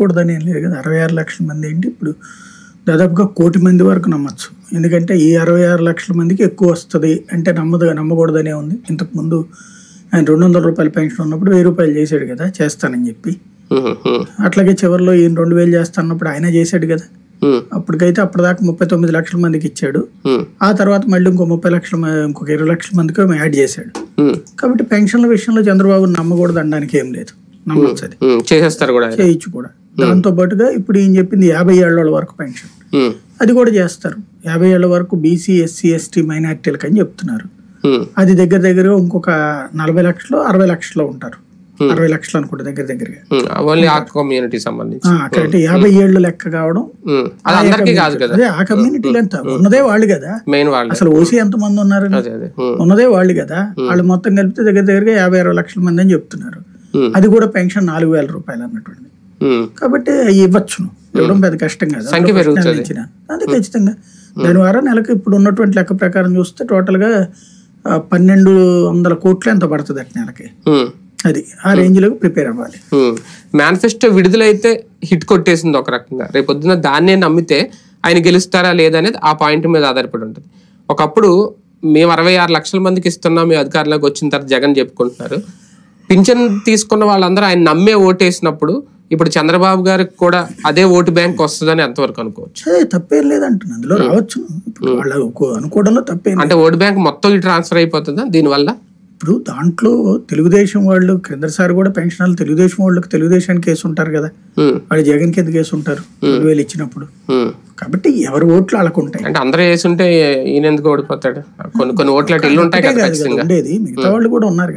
నమ్మకూడదని ఏం లేదు కదా. 66 లక్షల మంది ఏంటి ఇప్పుడు దాదాపుగా 1 కోటి మంది వరకు నమ్మచ్చు. ఎందుకంటే ఈ 66 లక్షల మందికి ఎక్కువ వస్తుంది అంటే నమ్మకూడదనే ఉంది. ఇంతకుముందు ఆయన 200 రూపాయల పెన్షన్ ఉన్నప్పుడు 1000 రూపాయలు చేశాడు కదా చేస్తానని చెప్పి. అట్లాగే చివరిలో ఈయన 2000 చేస్తానప్పుడు ఆయన చేశాడు కదా. అప్పటికైతే అప్పటిదాకా 39 లక్షల మందికి ఇచ్చాడు. ఆ తర్వాత మళ్ళీ ఇంకో 30 లక్షల ఇంకొక 20 లక్షల మందికి యాడ్ చేశాడు. కాబట్టి పెన్షన్ల విషయంలో చంద్రబాబు నమ్మకూడదు అనడానికి ఏం లేదు. నమ్మచ్చు, అది చేసేస్తారు కూడా, చేయొచ్చు కూడా. దాంతో పాటుగా ఇప్పుడు ఈయన చెప్పింది 50 ఏళ్ల వరకు పెన్షన్, అది కూడా చేస్తారు. 50 ఏళ్ల వరకు బీసీ, ఎస్సీ, ఎస్టీ, మైనార్టీలకు అని చెప్తున్నారు. అది దగ్గరగా ఇంకొక 40 లక్షలు 60 లక్షలు ఉంటారు. 60 లక్షలు అనుకుంటా దగ్గరగా. అక్కడంటే 50 ఏళ్ళు లెక్క కావడం అదే ఆ కమ్యూనిటీలు ఎంత ఉన్నదే వాళ్ళు కదా. అసలు ఓసీ ఎంత మంది ఉన్నారు ఉన్నదే వాళ్ళు కదా. వాళ్ళు మొత్తం కలిపితే దగ్గరగా 50-60 లక్షల మంది అని చెప్తున్నారు. అది కూడా పెన్షన్ 4000 రూపాయలు అన్నటువంటి. కాబట్టి ఇవ్వచ్చును, ఇవ్వడం పెద్ద కష్టం కదా. అది ఖచ్చితంగా దాని ద్వారా నెలకు ఇప్పుడు ఉన్నటువంటి లెక్క ప్రకారం చూస్తే టోటల్ గా 1200 కోట్లు ఎంత పడుతుంది అట్ నెలకి. అది ఆ రేంజ్ లో ప్రిపేర్ అవ్వాలి. మేనిఫెస్టో విడుదలైతే హిట్ కొట్టేసింది ఒక రకంగా. రేపొద్దున దాన్నే నమ్మితే ఆయన గెలుస్తారా లేదనేది ఆ పాయింట్ మీద ఆధారపడి ఉంటుంది. ఒకప్పుడు మేము 66 లక్షల మందికి ఇస్తున్నాం, మేము అధికారంలోకి వచ్చిన తర్వాత జగన్ చెప్పుకుంటున్నారు. పింఛన్ తీసుకున్న వాళ్ళందరూ ఆయన నమ్మే ఓటేసినప్పుడు ఇప్పుడు చంద్రబాబు గారికి కూడా అదే ఓటు బ్యాంక్ వస్తుందని ఎంతవరకు అనుకోవచ్చు? తప్పేం లేదంటున్నా, అందులో రావచ్చు. ఇప్పుడు వాళ్ళు అనుకోవడంలో తప్పేం. అంటే ఓటు బ్యాంక్ మొత్తం ట్రాన్స్ఫర్ అయిపోతుందా దీనివల్ల? ఇప్పుడు దాంట్లో తెలుగుదేశం వాళ్ళు క్రిందసారి కూడా పెన్షన్లు తెలుగుదేశం వాళ్ళకి తెలుగుదేశానికి కేసు ఉంటారు కదా, వాళ్ళు జగన్ కింద కేసు ఉంటారు 2000 ఇచ్చినప్పుడు. కాబట్టి ఎవరి ఓట్లు వాళ్ళకు ఉంటాయి. అంటే అందరూ వేసుంటే ఈయన ఎందుకు ఓడిపోతాడు? కొన్ని ఓట్లు అటు ఇల్లు ఉంటాయి కదా, ఉండేది మిగతా వాళ్ళు కూడా ఉన్నారు.